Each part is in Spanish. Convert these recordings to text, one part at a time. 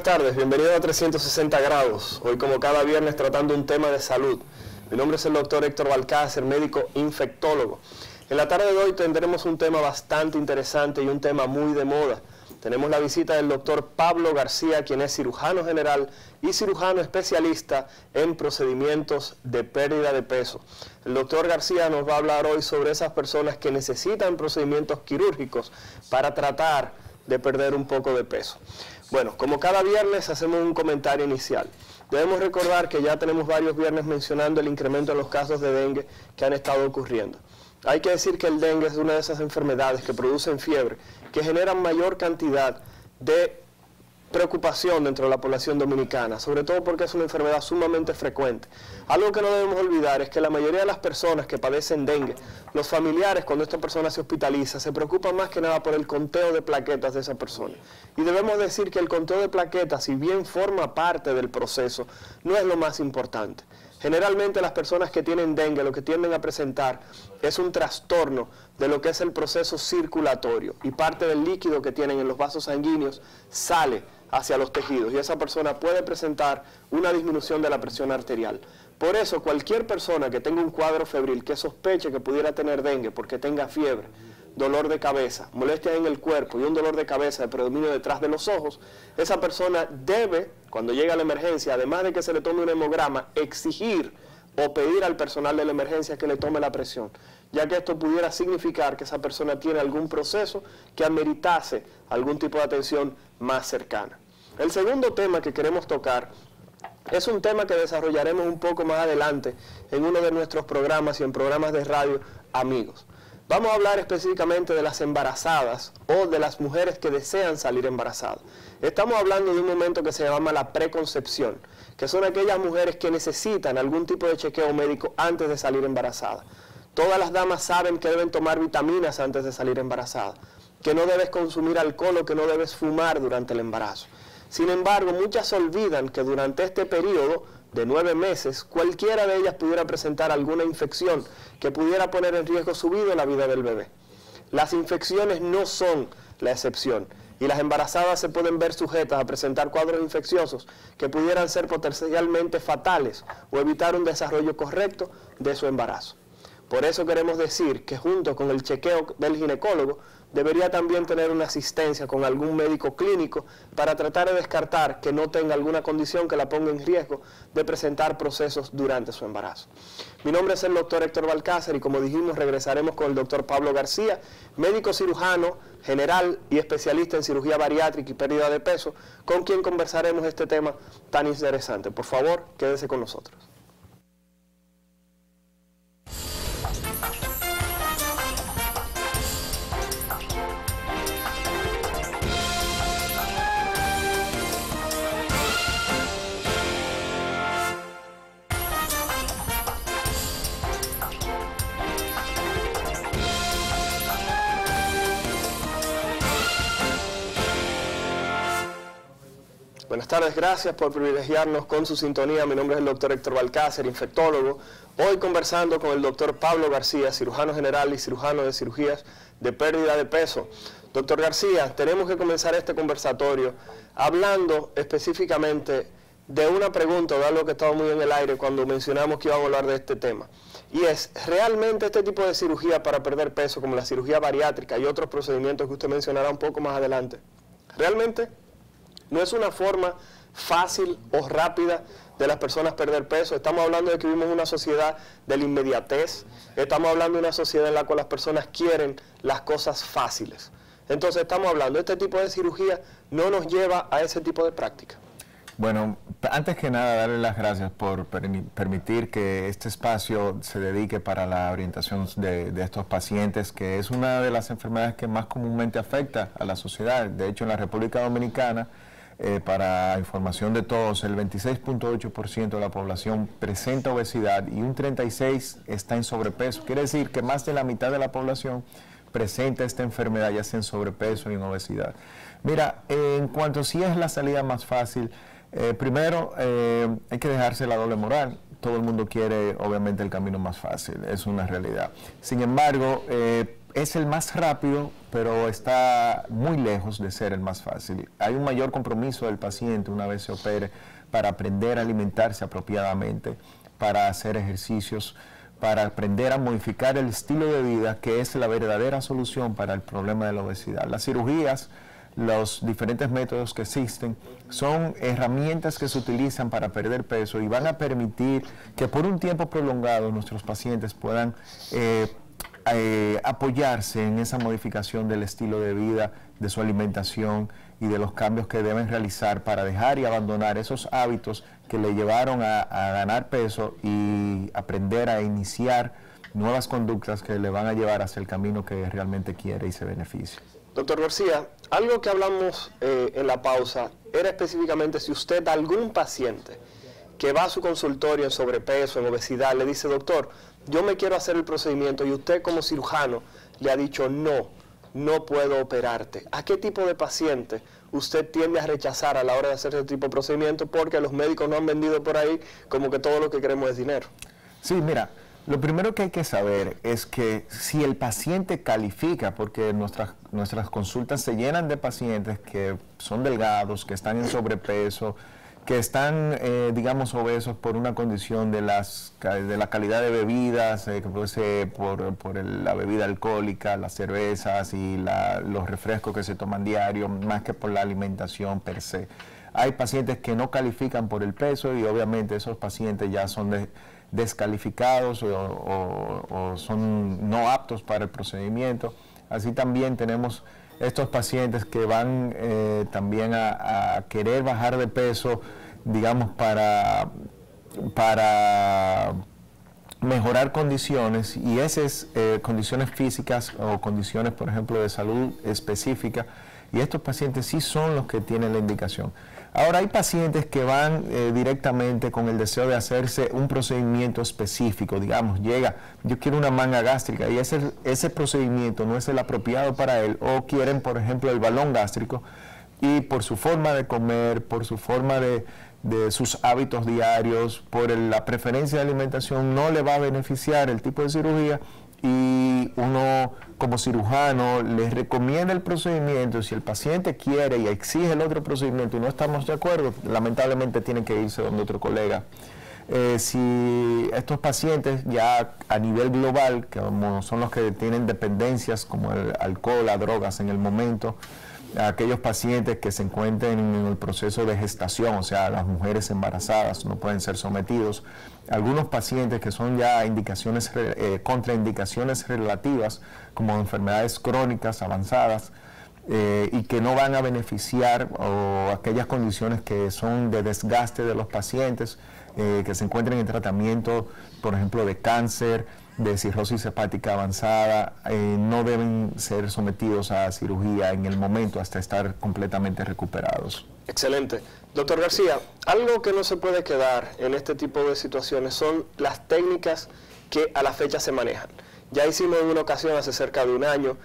tardes, bienvenido a 360 grados. Hoy, como cada viernes, tratando un tema de salud. Mi nombre es el doctor Héctor Balcácer, médico infectólogo. En la tarde de hoy tendremos un tema bastante interesante y un tema muy de moda. Tenemos la visita del doctor Pablo García, quien es cirujano general y cirujano especialista en procedimientos de pérdida de peso. El doctor García nos va a hablar hoy sobre esas personas que necesitan procedimientos quirúrgicos para tratar de perder un poco de peso. Bueno, como cada viernes hacemos un comentario inicial. Debemos recordar que ya tenemos varios viernes mencionando el incremento en los casos de dengue que han estado ocurriendo. Hay que decir que el dengue es una de esas enfermedades que producen fiebre, que generan mayor cantidad de preocupación dentro de la población dominicana, sobre todo porque es una enfermedad sumamente frecuente. Algo que no debemos olvidar es que la mayoría de las personas que padecen dengue, los familiares, cuando esta persona se hospitaliza, se preocupan más que nada por el conteo de plaquetas de esa persona. Y debemos decir que el conteo de plaquetas, si bien forma parte del proceso, no es lo más importante. Generalmente las personas que tienen dengue lo que tienden a presentar es un trastorno de lo que es el proceso circulatorio, y parte del líquido que tienen en los vasos sanguíneos sale hacia los tejidos y esa persona puede presentar una disminución de la presión arterial. Por eso cualquier persona que tenga un cuadro febril, que sospeche que pudiera tener dengue porque tenga fiebre, dolor de cabeza, molestias en el cuerpo y un dolor de cabeza de predominio detrás de los ojos, esa persona debe, cuando llegue a la emergencia, además de que se le tome un hemograma, exigir o pedir al personal de la emergencia que le tome la presión, ya que esto pudiera significar que esa persona tiene algún proceso que ameritase algún tipo de atención más cercana. El segundo tema que queremos tocar es un tema que desarrollaremos un poco más adelante en uno de nuestros programas y en programas de radio amigos. Vamos a hablar específicamente de las embarazadas o de las mujeres que desean salir embarazadas. Estamos hablando de un momento que se llama la preconcepción, que son aquellas mujeres que necesitan algún tipo de chequeo médico antes de salir embarazadas. Todas las damas saben que deben tomar vitaminas antes de salir embarazadas, que no debes consumir alcohol o que no debes fumar durante el embarazo. Sin embargo, muchas olvidan que durante este periodo de 9 meses, cualquiera de ellas pudiera presentar alguna infección que pudiera poner en riesgo su vida o la vida del bebé. Las infecciones no son la excepción y las embarazadas se pueden ver sujetas a presentar cuadros infecciosos que pudieran ser potencialmente fatales o evitar un desarrollo correcto de su embarazo. Por eso queremos decir que junto con el chequeo del ginecólogo, debería también tener una asistencia con algún médico clínico para tratar de descartar que no tenga alguna condición que la ponga en riesgo de presentar procesos durante su embarazo. Mi nombre es el doctor Héctor Balcácer y como dijimos regresaremos con el doctor Pablo García, médico cirujano general y especialista en cirugía bariátrica y pérdida de peso, con quien conversaremos este tema tan interesante. Por favor, quédese con nosotros. Buenas tardes, gracias por privilegiarnos con su sintonía. Mi nombre es el doctor Héctor Balcácer, infectólogo. Hoy conversando con el doctor Pablo García, cirujano general y cirujano de cirugías de pérdida de peso. Doctor García, tenemos que comenzar este conversatorio hablando específicamente de una pregunta o de algo que estaba muy en el aire cuando mencionamos que íbamos a hablar de este tema. Y es, ¿realmente este tipo de cirugía para perder peso, como la cirugía bariátrica y otros procedimientos que usted mencionará un poco más adelante, realmente no es una forma fácil o rápida de las personas perder peso? Estamos hablando de que vivimos en una sociedad de la inmediatez, estamos hablando de una sociedad en la cual las personas quieren las cosas fáciles. Entonces estamos hablando, este tipo de cirugía no nos lleva a ese tipo de práctica. Bueno, antes que nada, darle las gracias por permitir que este espacio se dedique para la orientación de estos pacientes, que es una de las enfermedades que más comúnmente afecta a la sociedad. De hecho, en la República Dominicana, para información de todos, el 26.8% de la población presenta obesidad y un 36% está en sobrepeso. Quiere decir que más de la mitad de la población presenta esta enfermedad, ya sea en sobrepeso y en obesidad. Mira, en cuanto a si es la salida más fácil, primero hay que dejarse la doble moral. todo el mundo quiere obviamente el camino más fácil, es una realidad. Sin embargo, es el más rápido, pero está muy lejos de ser el más fácil. Hay un mayor compromiso del paciente una vez se opere para aprender a alimentarse apropiadamente, para hacer ejercicios, para aprender a modificar el estilo de vida, que es la verdadera solución para el problema de la obesidad. Las cirugías, los diferentes métodos que existen, son herramientas que se utilizan para perder peso y van a permitir que por un tiempo prolongado nuestros pacientes puedan apoyarse en esa modificación del estilo de vida, de su alimentación y de los cambios que deben realizar para dejar y abandonar esos hábitos que le llevaron a ganar peso y aprender a iniciar nuevas conductas que le van a llevar hacia el camino que realmente quiere y se beneficia. Doctor García, algo que hablamos en la pausa era específicamente si usted a algún paciente que va a su consultorio en sobrepeso, en obesidad, le dice, doctor, yo me quiero hacer el procedimiento y usted como cirujano le ha dicho no puedo operarte. ¿A qué tipo de paciente usted tiende a rechazar a la hora de hacer ese tipo de procedimiento? Porque los médicos no han vendido por ahí como que todo lo que queremos es dinero. Sí, mira, lo primero que hay que saber es que si el paciente califica, porque nuestras consultas se llenan de pacientes que son delgados, que están en sobrepeso, que están, digamos, obesos por una condición de la calidad de bebidas, que puede ser por la bebida alcohólica, las cervezas y los refrescos que se toman diario, más que por la alimentación per se. Hay pacientes que no califican por el peso y obviamente esos pacientes ya son descalificados o son no aptos para el procedimiento. Así también tenemos estos pacientes que van también a querer bajar de peso, digamos, para mejorar condiciones, y esas condiciones físicas o condiciones, por ejemplo, de salud específica, y estos pacientes sí son los que tienen la indicación. Ahora, hay pacientes que van directamente con el deseo de hacerse un procedimiento específico, digamos, llega, yo quiero una manga gástrica y ese procedimiento no es el apropiado para él, o quieren, por ejemplo, el balón gástrico, y por su forma de comer, por su forma de sus hábitos diarios, por la preferencia de alimentación, no le va a beneficiar el tipo de cirugía, y uno como cirujano les recomienda el procedimiento. Si el paciente quiere y exige el otro procedimiento y no estamos de acuerdo, lamentablemente tienen que irse donde otro colega. Si estos pacientes ya a nivel global, que como son los que tienen dependencias como el alcohol, las drogas en el momento, aquellos pacientes que se encuentren en el proceso de gestación, o sea, las mujeres embarazadas no pueden ser sometidos. Algunos pacientes que son ya indicaciones, contraindicaciones relativas, como enfermedades crónicas avanzadas, y que no van a beneficiar, o aquellas condiciones que son de desgaste de los pacientes, que se encuentren en tratamiento, por ejemplo, de cáncer, de cirrosis hepática avanzada, no deben ser sometidos a cirugía en el momento hasta estar completamente recuperados. Excelente. Doctor García, algo que no se puede quedar en este tipo de situaciones son las técnicas que a la fecha se manejan. Ya hicimos en una ocasión, hace cerca de un año,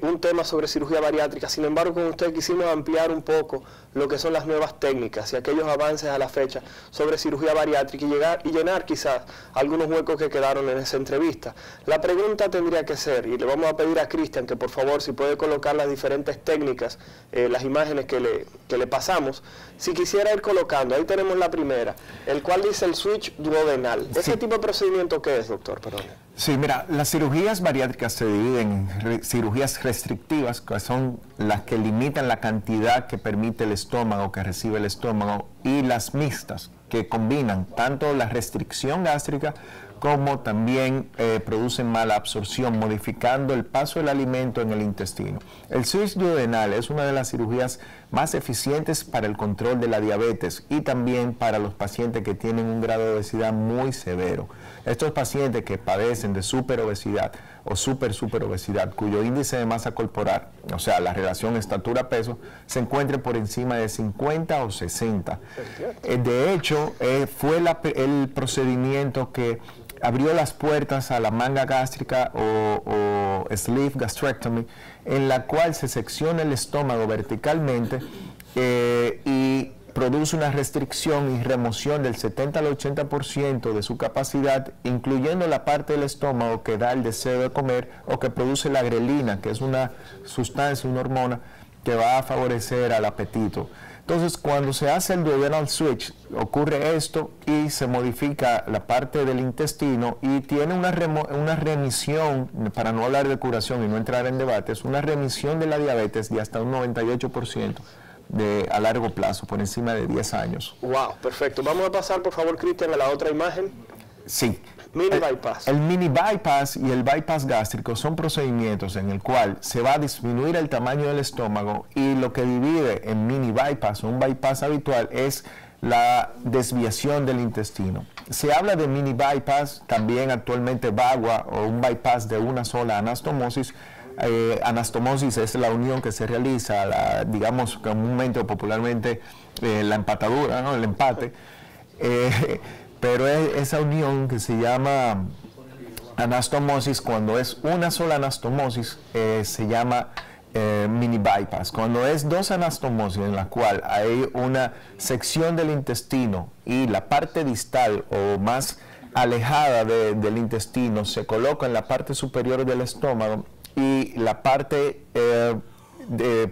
un tema sobre cirugía bariátrica. Sin embargo, con usted quisimos ampliar un poco lo que son las nuevas técnicas y aquellos avances a la fecha sobre cirugía bariátrica y llenar quizás algunos huecos que quedaron en esa entrevista. La pregunta tendría que ser, y le vamos a pedir a Cristian que por favor si puede colocar las diferentes técnicas, las imágenes que le pasamos, si quisiera ir colocando, ahí tenemos la primera, el cual dice el switch duodenal. ¿Ese Sí. tipo de procedimiento qué es, doctor? Perdón. Sí, mira, las cirugías bariátricas se dividen en cirugías restrictivas, que son las que limitan la cantidad que permite el estómago, que recibe el estómago, y las mixtas, que combinan tanto la restricción gástrica como también producen mala absorción, modificando el paso del alimento en el intestino. El switch duodenal es una de las cirugías más eficientes para el control de la diabetes y también para los pacientes que tienen un grado de obesidad muy severo. Estos pacientes que padecen de superobesidad o superobesidad, cuyo índice de masa corporal, o sea, la relación estatura-peso, se encuentre por encima de 50 o 60. De hecho, fue el procedimiento que abrió las puertas a la manga gástrica o sleeve gastrectomy, en la cual se secciona el estómago verticalmente y produce una restricción y remoción del 70 al 80% de su capacidad, incluyendo la parte del estómago que da el deseo de comer o que produce la grelina, que es una sustancia, una hormona que va a favorecer al apetito. Entonces, cuando se hace el duodenal switch, ocurre esto y se modifica la parte del intestino y tiene una remisión, para no hablar de curación y no entrar en debates, una remisión de la diabetes de hasta un 98% a largo plazo, por encima de 10 años. Wow, perfecto. Vamos a pasar, por favor, Cristian, a la otra imagen. Sí. Mini bypass. El mini bypass y el bypass gástrico son procedimientos en el cual se va a disminuir el tamaño del estómago y lo que divide en mini bypass o un bypass habitual es la desviación del intestino. Se habla de mini bypass, también actualmente VAGUA o un bypass de una sola anastomosis. Anastomosis es la unión que se realiza, digamos comúnmente o popularmente la empatadura, ¿no? El empate. Pero esa unión que se llama anastomosis, cuando es una sola anastomosis, se llama mini bypass. Cuando es dos anastomosis en la cual hay una sección del intestino y la parte distal o más alejada del intestino se coloca en la parte superior del estómago y la parte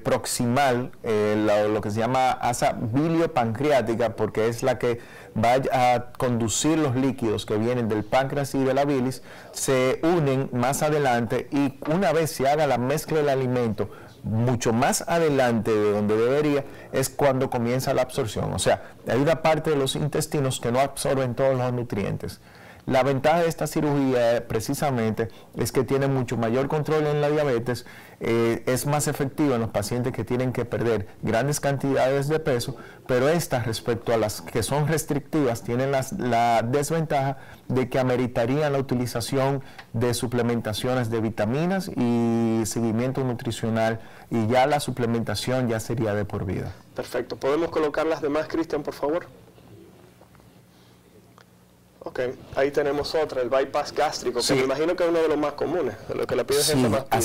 proximal, lo que se llama asa biliopancreática, porque es la que va a conducir los líquidos que vienen del páncreas y de la bilis, se unen más adelante y una vez se haga la mezcla del alimento, mucho más adelante de donde debería, es cuando comienza la absorción. O sea, hay una parte de los intestinos que no absorben todos los nutrientes. La ventaja de esta cirugía precisamente es que tiene mucho mayor control en la diabetes, es más efectiva en los pacientes que tienen que perder grandes cantidades de peso, pero estas respecto a las que son restrictivas tienen la desventaja de que ameritarían la utilización de suplementaciones de vitaminas y seguimiento nutricional, y ya la suplementación ya sería de por vida. Perfecto. ¿Podemos colocar las demás, Cristian, por favor? Ok, ahí tenemos otra, el bypass gástrico, que me imagino que es uno de los más comunes, de lo que le pide gente más pide.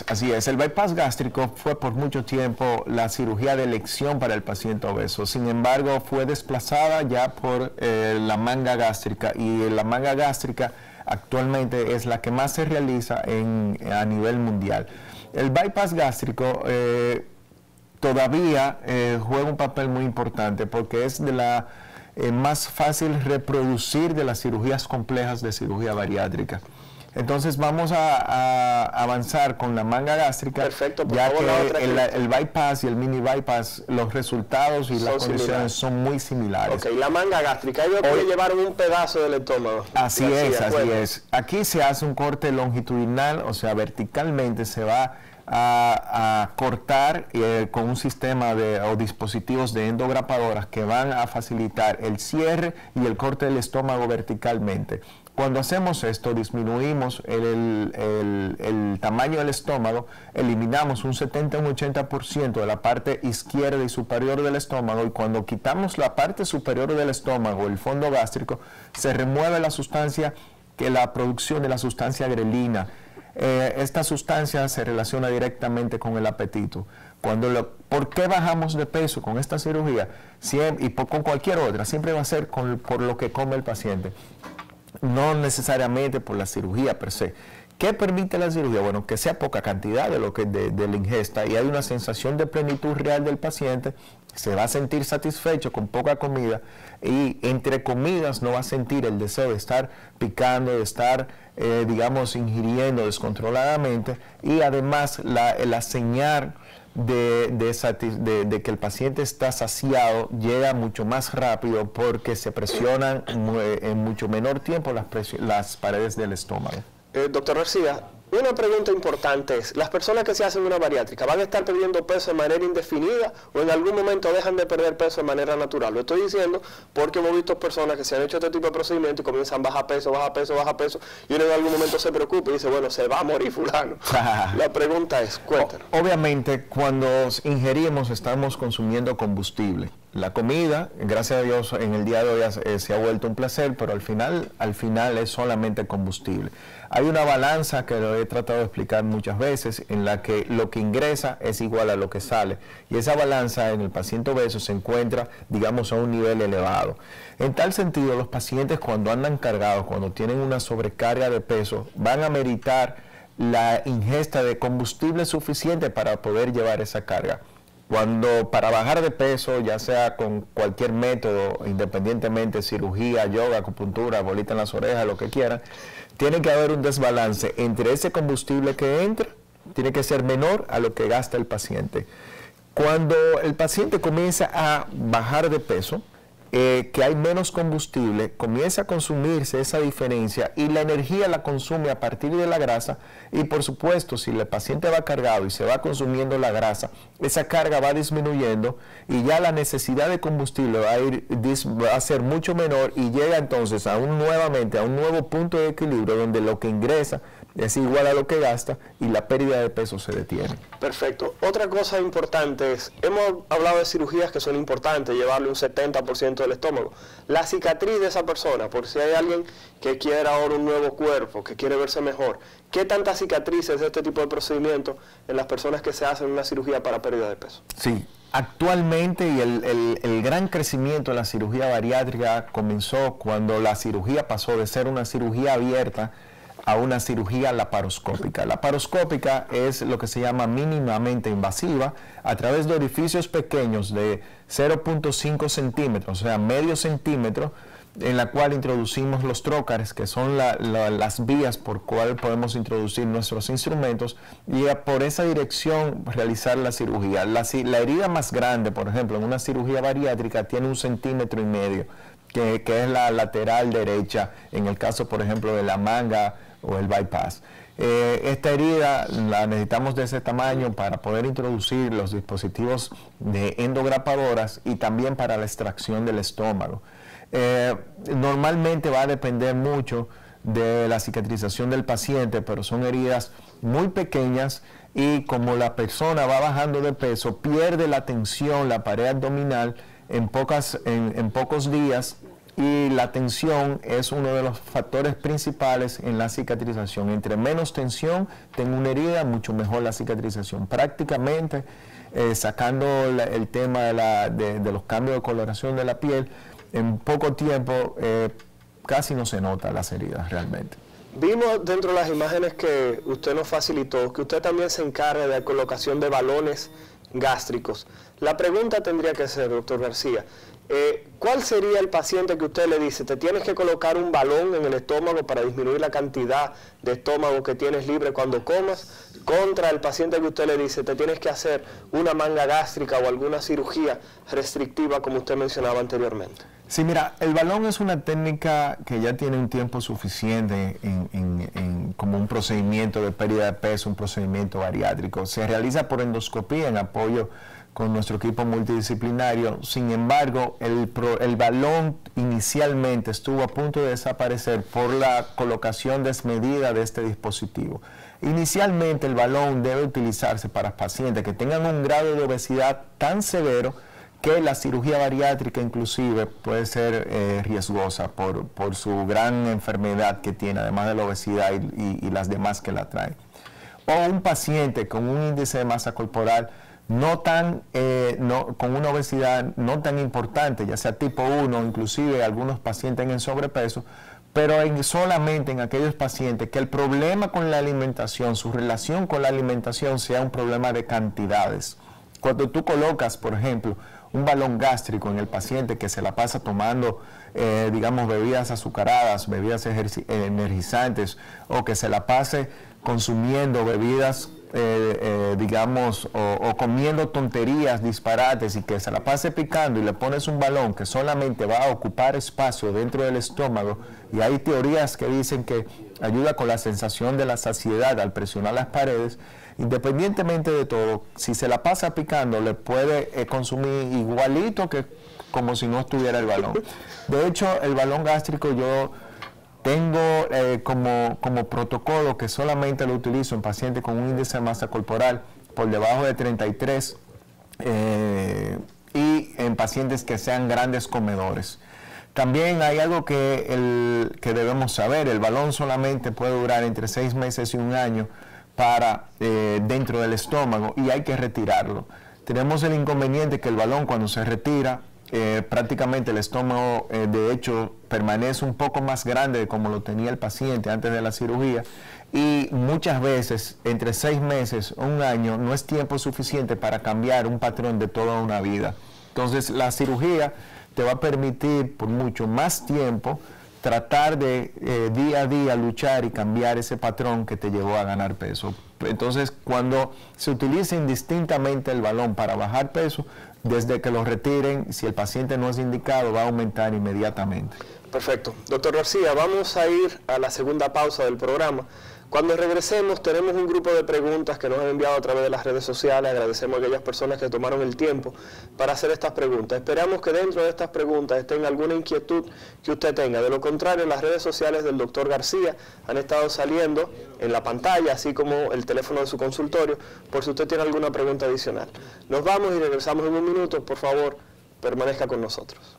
Así es. El bypass gástrico fue por mucho tiempo la cirugía de elección para el paciente obeso. Sin embargo, fue desplazada ya por la manga gástrica, y la manga gástrica actualmente es la que más se realiza a nivel mundial. El bypass gástrico todavía juega un papel muy importante porque es de la más fácil reproducir de las cirugías complejas de cirugía bariátrica. Entonces vamos a avanzar con la manga gástrica. Perfecto, por ya favor, que el bypass y el mini bypass, los resultados y las condiciones son muy similares. Ok, la manga gástrica, ellos pueden llevar un pedazo del estómago. Así es. Aquí se hace un corte longitudinal, o sea, verticalmente se va a cortar con un sistema o dispositivos de endograpadoras que van a facilitar el cierre y el corte del estómago verticalmente. Cuando hacemos esto, disminuimos el tamaño del estómago, eliminamos un 70 o un 80% de la parte izquierda y superior del estómago, y cuando quitamos la parte superior del estómago, el fondo gástrico, se remueve la sustancia, la producción de la sustancia grelina. Esta sustancia se relaciona directamente con el apetito. ¿Por qué bajamos de peso con esta cirugía? Con cualquier otra, siempre va a ser por lo que come el paciente, no necesariamente por la cirugía per se. ¿Qué permite la cirugía? Bueno, que sea poca cantidad de la ingesta, y hay una sensación de plenitud real del paciente. Se va a sentir satisfecho con poca comida, y entre comidas no va a sentir el deseo de estar picando, de estar, digamos, ingiriendo descontroladamente, y además la señal de que el paciente está saciado llega mucho más rápido porque se presionan en mucho menor tiempo las paredes del estómago. Doctor García, una pregunta importante es, ¿las personas que se hacen una bariátrica van a estar perdiendo peso de manera indefinida o en algún momento dejan de perder peso de manera natural? Lo estoy diciendo porque hemos visto personas que se han hecho este tipo de procedimientos y comienzan baja peso, y uno en algún momento se preocupa y dice, bueno, se va a morir fulano. La pregunta es, cuéntanos. Obviamente, cuando ingerimos estamos consumiendo combustible. La comida, gracias a Dios, en el día de hoy se ha vuelto un placer, pero al final es solamente combustible. Hay una balanza que lo he tratado de explicar muchas veces, en la que lo que ingresa es igual a lo que sale. Y esa balanza en el paciente obeso se encuentra, digamos, a un nivel elevado. En tal sentido, los pacientes cuando andan cargados, cuando tienen una sobrecarga de peso, van a meritar la ingesta de combustible suficiente para poder llevar esa carga. Cuando para bajar de peso, ya sea con cualquier método, independientemente cirugía, yoga, acupuntura, bolita en las orejas, lo que quieran, tiene que haber un desbalance entre ese combustible que entra, tiene que ser menor a lo que gasta el paciente. Cuando el paciente comienza a bajar de peso, que hay menos combustible, comienza a consumirse esa diferencia y la energía la consume a partir de la grasa y por supuesto si el paciente va cargado y se va consumiendo la grasa, esa carga va disminuyendo y ya la necesidad de combustible va a ser mucho menor y llega entonces nuevamente a un nuevo punto de equilibrio donde lo que ingresa es igual a lo que gasta y la pérdida de peso se detiene. Perfecto. Otra cosa importante es, hemos hablado de cirugías que son importantes, llevarle un 70% del estómago. La cicatriz de esa persona, por si hay alguien que quiere ahora un nuevo cuerpo, que quiere verse mejor, ¿qué tantas cicatrices de este tipo de procedimiento en las personas que se hacen una cirugía para pérdida de peso? Sí. Actualmente y el gran crecimiento de la cirugía bariátrica comenzó cuando la cirugía pasó de ser una cirugía abierta a una cirugía laparoscópica. Laparoscópica es lo que se llama mínimamente invasiva a través de orificios pequeños de 0.5 centímetros, o sea, medio centímetro, en la cual introducimos los trócares, que son las vías por cual podemos introducir nuestros instrumentos, y por esa dirección realizar la cirugía. La herida más grande, por ejemplo, en una cirugía bariátrica tiene 1,5 centímetros, que es la lateral derecha, en el caso, por ejemplo, de la manga o el bypass. Esta herida la necesitamos de ese tamaño para poder introducir los dispositivos de endograpadoras y también para la extracción del estómago. Normalmente va a depender mucho de la cicatrización del paciente, pero son heridas muy pequeñas y como la persona va bajando de peso, pierde la tensión, la pared abdominal en pocos días. Y la tensión es uno de los factores principales en la cicatrización. Entre menos tensión tengo una herida, mucho mejor la cicatrización. Prácticamente, sacando el tema de los cambios de coloración de la piel, en poco tiempo casi no se notan las heridas realmente. Vimos dentro de las imágenes que usted nos facilitó que usted también se encarga de la colocación de balones gástricos. La pregunta tendría que ser, doctor García, ¿cuál sería el paciente que usted le dice, te tienes que colocar un balón en el estómago para disminuir la cantidad de estómago que tienes libre cuando comas, contra el paciente que usted le dice, te tienes que hacer una manga gástrica o alguna cirugía restrictiva como usted mencionaba anteriormente? Sí, mira, el balón es una técnica que ya tiene un tiempo suficiente como un procedimiento de pérdida de peso, un procedimiento bariátrico. Se realiza por endoscopía en apoyo con nuestro equipo multidisciplinario. Sin embargo, el balón inicialmente estuvo a punto de desaparecer por la colocación desmedida de este dispositivo. Inicialmente el balón debe utilizarse para pacientes que tengan un grado de obesidad tan severo que la cirugía bariátrica inclusive puede ser riesgosa por su gran enfermedad que tiene, además de la obesidad y las demás que la traen. O un paciente con un índice de masa corporal con una obesidad no tan importante, ya sea tipo 1, inclusive algunos pacientes en sobrepeso, pero solamente en aquellos pacientes que el problema con la alimentación, su relación con la alimentación sea un problema de cantidades. Cuando tú colocas, por ejemplo, un balón gástrico en el paciente que se la pasa tomando, digamos, bebidas azucaradas, bebidas energizantes, o que se la pase consumiendo bebidas, digamos, o comiendo tonterías, disparates, y que se la pase picando y le pones un balón que solamente va a ocupar espacio dentro del estómago, y hay teorías que dicen que ayuda con la sensación de la saciedad al presionar las paredes. Independientemente de todo, si se la pasa picando, le puede consumir igualito que como si no estuviera el balón. De hecho, el balón gástrico yo tengo como protocolo que solamente lo utilizo en pacientes con un índice de masa corporal por debajo de 33, y en pacientes que sean grandes comedores. También hay algo que debemos saber: el balón solamente puede durar entre 6 meses y 1 año dentro del estómago, y hay que retirarlo. Tenemos el inconveniente que el balón, cuando se retira, prácticamente el estómago de hecho permanece un poco más grande de como lo tenía el paciente antes de la cirugía, y muchas veces entre 6 meses o 1 año no es tiempo suficiente para cambiar un patrón de toda una vida. Entonces la cirugía te va a permitir por mucho más tiempo tratar de día a día luchar y cambiar ese patrón que te llevó a ganar peso. Entonces, cuando se utiliza indistintamente el balón para bajar peso, desde que lo retiren, si el paciente no es indicado, va a aumentar inmediatamente. Perfecto. Doctor García, vamos a ir a la segunda pausa del programa. Cuando regresemos, tenemos un grupo de preguntas que nos han enviado a través de las redes sociales. Agradecemos a aquellas personas que tomaron el tiempo para hacer estas preguntas. Esperamos que dentro de estas preguntas estén alguna inquietud que usted tenga. De lo contrario, las redes sociales del doctor García han estado saliendo en la pantalla, así como el teléfono de su consultorio, por si usted tiene alguna pregunta adicional. Nos vamos y regresamos en un minuto. Por favor, permanezca con nosotros.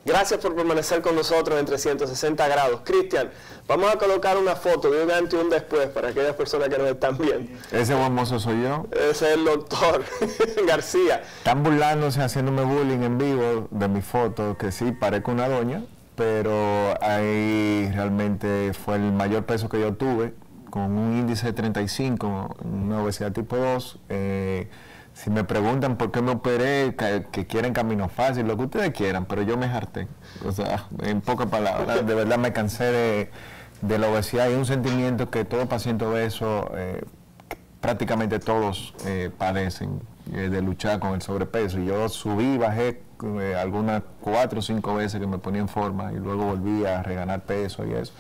Gracias por permanecer con nosotros en 360 grados. Cristian, vamos a colocar una foto de un antes y un después para aquellas personas que nos están viendo. Ese famoso soy yo. Ese es el doctor García. Están burlándose, haciéndome bullying en vivo de mi foto, que sí, parezco una doña, pero ahí realmente fue el mayor peso que yo tuve, con un índice de 35, una obesidad tipo 2. Si me preguntan por qué me operé, que quieren camino fácil, lo que ustedes quieran, pero yo me harté. O sea, en pocas palabras, de verdad me cansé de la obesidad, y un sentimiento que todo paciente obeso, prácticamente todos padecen, de luchar con el sobrepeso. Y yo subí y bajé algunas 4 o 5 veces que me ponía en forma, y luego volví a reganar peso y eso.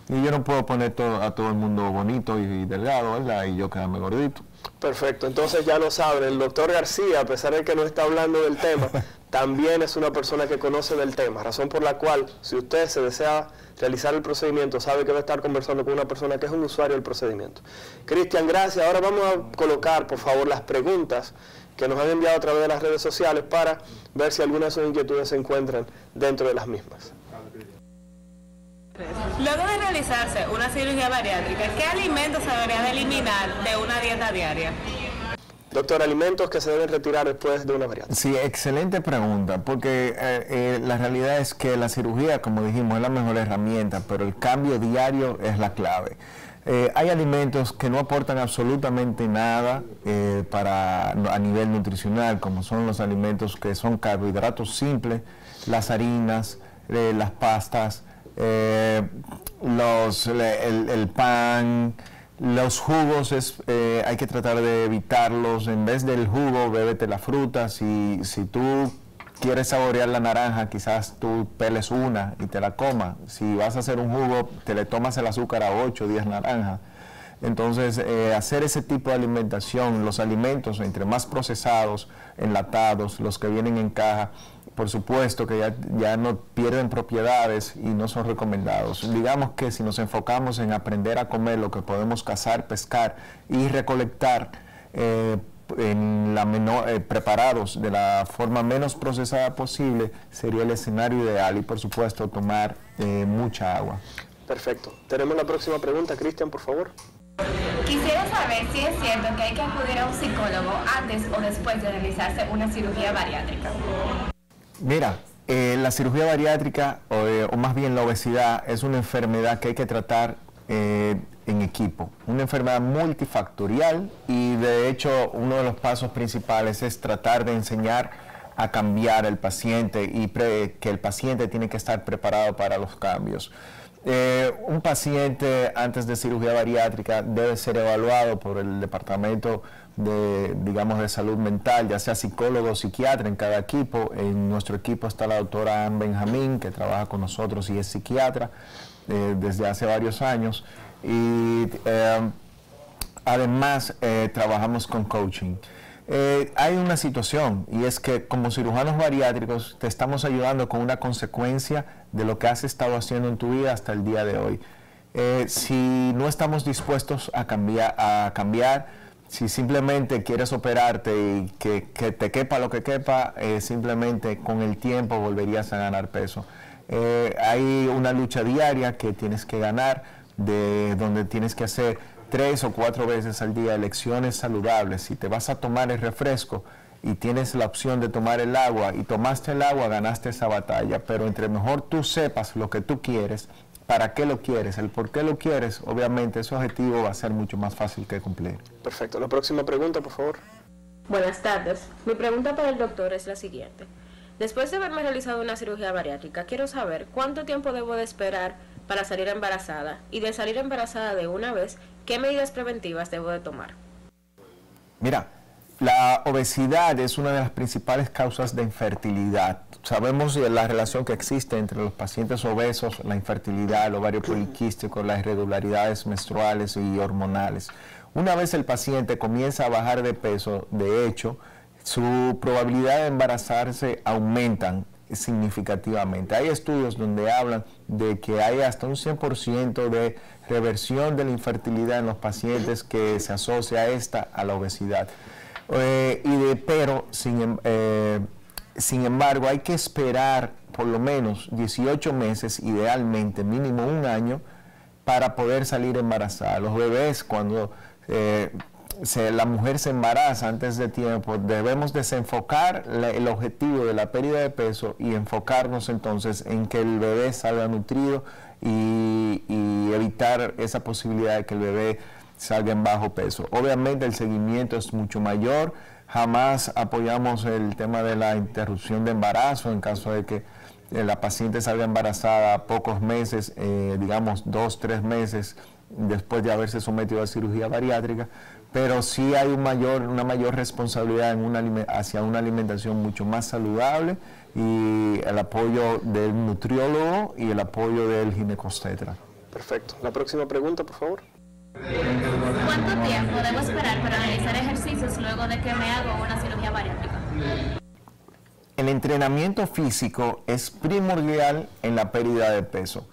Y yo no puedo poner a todo el mundo bonito y delgado, ¿verdad? Y yo quedarme gordito. Perfecto, entonces ya lo saben, el doctor García, a pesar de que no está hablando del tema, también es una persona que conoce del tema, razón por la cual, si usted se desea realizar el procedimiento, sabe que va a estar conversando con una persona que es un usuario del procedimiento. Cristian, gracias. Ahora vamos a colocar, por favor, las preguntas que nos han enviado a través de las redes sociales para ver si algunas de sus inquietudes se encuentran dentro de las mismas. Luego de realizarse una cirugía bariátrica, ¿qué alimentos se deberían eliminar de una dieta diaria? Doctor, alimentos que se deben retirar después de una bariátrica. Sí, excelente pregunta, porque la realidad es que la cirugía, como dijimos, es la mejor herramienta, pero el cambio diario es la clave. Hay alimentos que no aportan absolutamente nada a nivel nutricional, como son los alimentos que son carbohidratos simples, las harinas, las pastas, el pan, los jugos. Hay que tratar de evitarlos. En vez del jugo, bébete la fruta. Si tú quieres saborear la naranja, quizás tú peles una y te la comas. Si vas a hacer un jugo, te le tomas el azúcar a 8 o 10 naranjas. Entonces, hacer ese tipo de alimentación, los alimentos entre más procesados, enlatados, los que vienen en caja, por supuesto que ya no pierden propiedades y no son recomendados. Digamos que si nos enfocamos en aprender a comer lo que podemos cazar, pescar y recolectar preparados de la forma menos procesada posible, sería el escenario ideal, y por supuesto tomar mucha agua. Perfecto. Tenemos la próxima pregunta, Cristian, por favor. Quisiera saber si es cierto que hay que acudir a un psicólogo antes o después de realizarse una cirugía bariátrica. Mira, la cirugía bariátrica, o más bien la obesidad, es una enfermedad que hay que tratar en equipo, una enfermedad multifactorial, y de hecho uno de los pasos principales es tratar de enseñar a cambiar al paciente, y que el paciente tiene que estar preparado para los cambios. Un paciente antes de cirugía bariátrica debe ser evaluado por el departamento de salud mental, ya sea psicólogo o psiquiatra en cada equipo. En nuestro equipo está la doctora Anne Benjamín, que trabaja con nosotros y es psiquiatra desde hace varios años. Y además trabajamos con coaching. Hay una situación, y es que como cirujanos bariátricos te estamos ayudando con una consecuencia de lo que has estado haciendo en tu vida hasta el día de hoy. Si no estamos dispuestos a cambiar, si simplemente quieres operarte y que te quepa lo que quepa, simplemente con el tiempo volverías a ganar peso. Hay una lucha diaria que tienes que ganar, donde tienes que hacer 3 o 4 veces al día elecciones saludables. Si te vas a tomar el refresco y tienes la opción de tomar el agua y tomaste el agua, ganaste esa batalla. Pero entre mejor tú sepas lo que tú quieres, para qué lo quieres, el por qué lo quieres, obviamente ese objetivo va a ser mucho más fácil que cumplir. Perfecto. La próxima pregunta, por favor. Buenas tardes. Mi pregunta para el doctor es la siguiente. Después de haberme realizado una cirugía bariátrica, quiero saber cuánto tiempo debo de esperar para salir embarazada, y de salir embarazada de una vez, ¿qué medidas preventivas debo de tomar? Mira, la obesidad es una de las principales causas de infertilidad. Sabemos la relación que existe entre los pacientes obesos, la infertilidad, el ovario poliquístico, las irregularidades menstruales y hormonales. Una vez el paciente comienza a bajar de peso, de hecho, su probabilidad de embarazarse aumentan significativamente. Hay estudios donde hablan de que hay hasta un 100% de reversión de la infertilidad en los pacientes que se asocia a la obesidad. Pero, sin embargo, hay que esperar por lo menos 18 meses, idealmente mínimo un año, para poder salir embarazada. Los bebés, cuando la mujer se embaraza antes de tiempo, debemos desenfocar el objetivo de la pérdida de peso y enfocarnos entonces en que el bebé salga nutrido y evitar esa posibilidad de que el bebé salga en bajo peso. Obviamente el seguimiento es mucho mayor. Jamás apoyamos el tema de la interrupción de embarazo en caso de que la paciente salga embarazada a pocos meses, digamos 2 o 3 meses después de haberse sometido a cirugía bariátrica, pero sí hay una mayor responsabilidad hacia una alimentación mucho más saludable, y el apoyo del nutriólogo y el apoyo del ginecobstetra. Perfecto. La próxima pregunta, por favor. ¿Cuánto tiempo debo esperar para realizar ejercicios luego de que me hago una cirugía bariátrica? El entrenamiento físico es primordial en la pérdida de peso.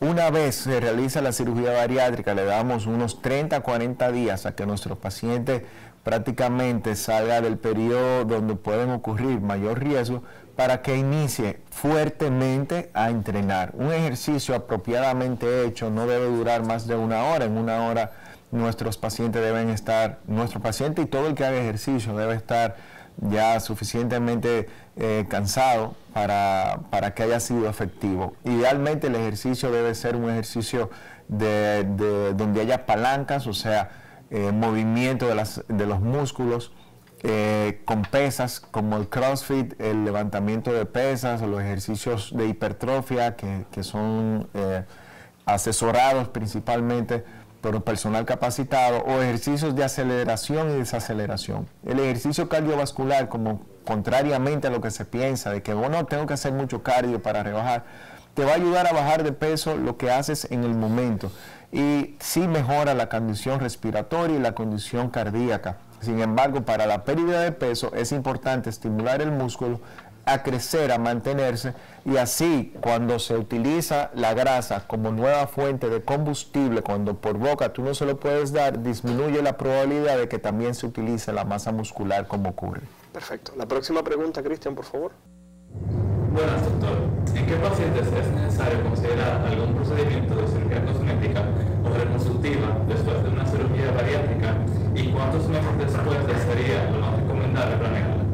Una vez se realiza la cirugía bariátrica, le damos unos 30 a 40 días a que nuestro paciente prácticamente salga del periodo donde pueden ocurrir mayor riesgo, para que inicie fuertemente a entrenar. Un ejercicio apropiadamente hecho no debe durar más de 1 hora. En 1 hora nuestro paciente y todo el que haga ejercicio debe estar ya suficientemente cansado para que haya sido efectivo. Idealmente el ejercicio debe ser un ejercicio donde haya palancas, o sea, movimiento de los músculos, con pesas como el CrossFit, el levantamiento de pesas, o los ejercicios de hipertrofia que son asesorados principalmente por un personal capacitado, o ejercicios de aceleración y desaceleración. El ejercicio cardiovascular, como contrariamente a lo que se piensa, de que bueno, tengo que hacer mucho cardio para rebajar, te va a ayudar a bajar de peso lo que haces en el momento, y sí mejora la condición respiratoria y la condición cardíaca. Sin embargo, para la pérdida de peso es importante estimular el músculo a crecer, a mantenerse, y así cuando se utiliza la grasa como nueva fuente de combustible, cuando por boca tú no se lo puedes dar, disminuye la probabilidad de que también se utilice la masa muscular como ocurre. Perfecto. La próxima pregunta, Cristian, por favor. Buenas, doctor. ¿En qué pacientes es necesario considerar algún procedimiento de cirugía cosmética o reconstructiva después de una cirugía bariátrica, y cuántos meses después sería lo más recomendable planearla?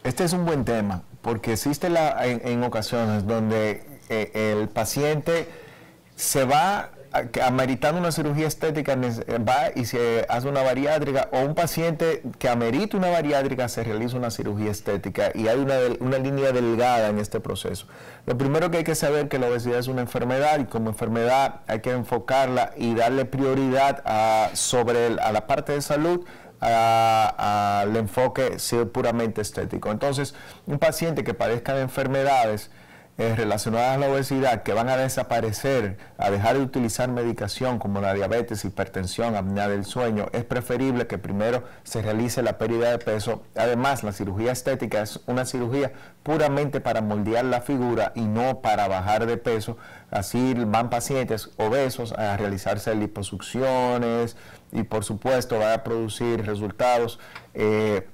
Este es un buen tema, porque existe en ocasiones donde el paciente se va ameritando una cirugía estética va y se hace una bariátrica, o un paciente que amerita una bariátrica se realiza una cirugía estética, y hay una línea delgada en este proceso. Lo primero que hay que saber es que la obesidad es una enfermedad, y como enfermedad hay que enfocarla y darle prioridad a la parte de salud, al enfoque puramente estético. Entonces, un paciente que padezca de enfermedades relacionadas a la obesidad, que van a desaparecer, a dejar de utilizar medicación como la diabetes, hipertensión, apnea del sueño, es preferible que primero se realice la pérdida de peso. Además, la cirugía estética es una cirugía puramente para moldear la figura y no para bajar de peso. Así van pacientes obesos a realizarse liposucciones, y por supuesto va a producir resultados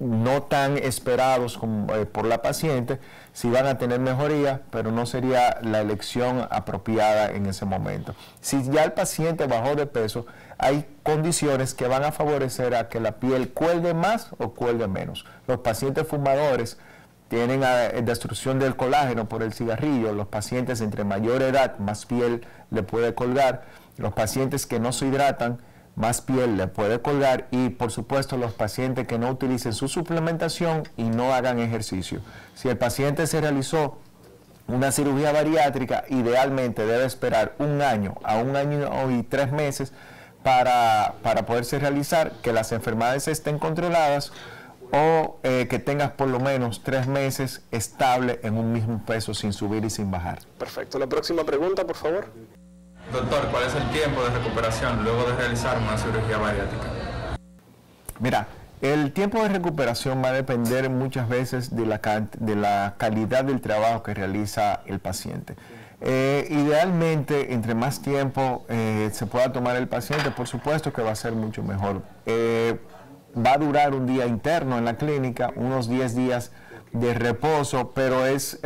no tan esperados como, por la paciente. Sí van a tener mejoría, pero no sería la elección apropiada en ese momento. Si ya el paciente bajó de peso, hay condiciones que van a favorecer a que la piel cuelgue más o cuelgue menos. Los pacientes fumadores tienen destrucción del colágeno por el cigarrillo. Los pacientes entre mayor edad, más piel le puede colgar. Los pacientes que no se hidratan, más piel le puede colgar. Y por supuesto los pacientes que no utilicen su suplementación y no hagan ejercicio. Si el paciente se realizó una cirugía bariátrica, idealmente debe esperar 1 año a 1 año y 3 meses para poderse realizar, que las enfermedades estén controladas, o que tengas por lo menos 3 meses estable en un mismo peso sin subir y sin bajar. Perfecto. La próxima pregunta, por favor. Doctor, ¿cuál es el tiempo de recuperación luego de realizar una cirugía bariátrica? Mira, el tiempo de recuperación va a depender muchas veces de la calidad del trabajo que realiza el paciente. Idealmente, entre más tiempo se pueda tomar el paciente, por supuesto que va a ser mucho mejor. Va a durar un día interno en la clínica, unos 10 días de reposo, pero es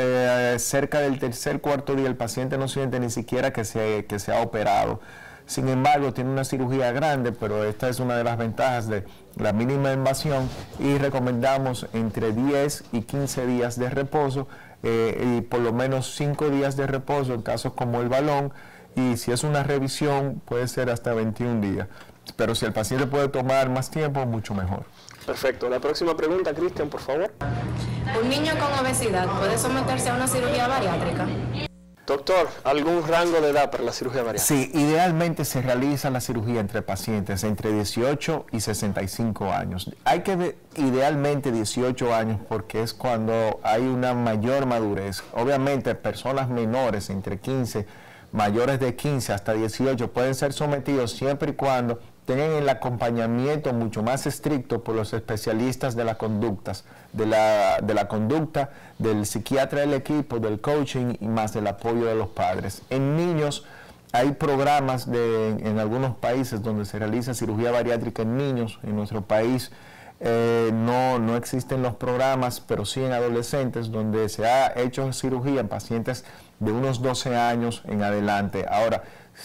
cerca del tercer, cuarto día el paciente no siente ni siquiera que se ha operado. Sin embargo, tiene una cirugía grande, pero esta es una de las ventajas de la mínima invasión, y recomendamos entre 10 y 15 días de reposo, y por lo menos 5 días de reposo en casos como el balón, y si es una revisión puede ser hasta 21 días. Pero si el paciente puede tomar más tiempo, mucho mejor. Perfecto. La próxima pregunta, Cristian, por favor. ¿Un niño con obesidad puede someterse a una cirugía bariátrica? Doctor, ¿algún rango de edad para la cirugía bariátrica? Sí, idealmente se realiza la cirugía entre pacientes entre 18 y 65 años. Hay que ver idealmente 18 años porque es cuando hay una mayor madurez. Obviamente personas menores entre 15, mayores de 15 hasta 18 pueden ser sometidos siempre y cuando tengan el acompañamiento mucho más estricto por los especialistas de las conductas, de la conducta, del psiquiatra del equipo, del coaching y más del apoyo de los padres. En niños hay programas en algunos países donde se realiza cirugía bariátrica en niños. En nuestro país no existen los programas, pero sí en adolescentes, donde se ha hecho cirugía en pacientes de unos 12 años en adelante. Ahora,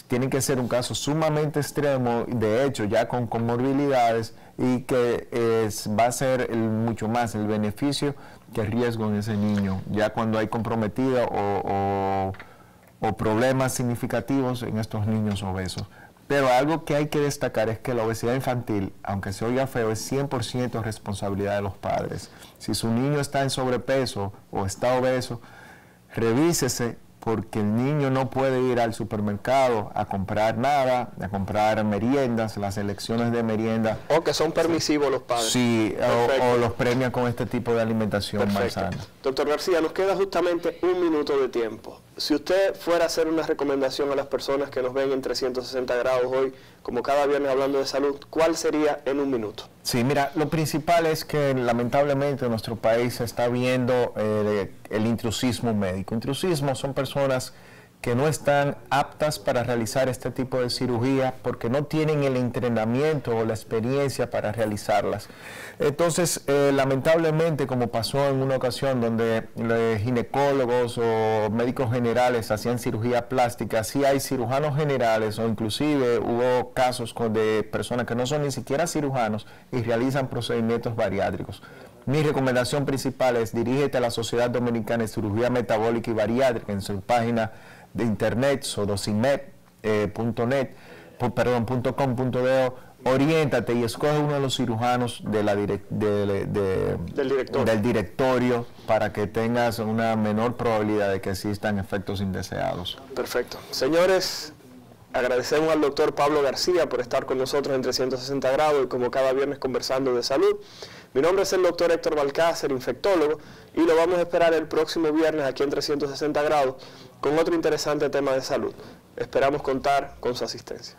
tiene que ser un caso sumamente extremo, de hecho ya con comorbilidades, y que va a ser mucho más el beneficio que el riesgo en ese niño, ya cuando hay comprometida o problemas significativos en estos niños obesos. Pero algo que hay que destacar es que la obesidad infantil, aunque se oiga feo, es 100% responsabilidad de los padres. Si su niño está en sobrepeso o está obeso, revísese, porque el niño no puede ir al supermercado a comprar nada, a comprar meriendas, las elecciones de merienda. O que son permisivos los padres. Sí, o los premian con este tipo de alimentación más sana. Doctor García, nos queda justamente 1 minuto de tiempo. Si usted fuera a hacer una recomendación a las personas que nos ven en 360 grados hoy, como cada viernes hablando de salud, ¿cuál sería en 1 minuto? Sí, mira, lo principal es que lamentablemente en nuestro país se está viendo el intrusismo médico. Intrusismo son personas que no están aptas para realizar este tipo de cirugía porque no tienen el entrenamiento o la experiencia para realizarlas. Entonces, lamentablemente, como pasó en una ocasión donde los ginecólogos o médicos generales hacían cirugía plástica, sí hay cirujanos generales, o inclusive hubo casos de personas que no son ni siquiera cirujanos y realizan procedimientos bariátricos. Mi recomendación principal es dirígete a la Sociedad Dominicana de Cirugía Metabólica y Bariátrica en su página de internet, SODOCIMEB, .com.do, oriéntate y escoge uno de los cirujanos de del directorio para que tengas una menor probabilidad de que existan efectos indeseados. Perfecto. Señores, agradecemos al doctor Pablo García por estar con nosotros en 360 grados y como cada viernes conversando de salud. Mi nombre es el doctor Héctor Balcácer, infectólogo, y lo vamos a esperar el próximo viernes aquí en 360 grados con otro interesante tema de salud. Esperamos contar con su asistencia.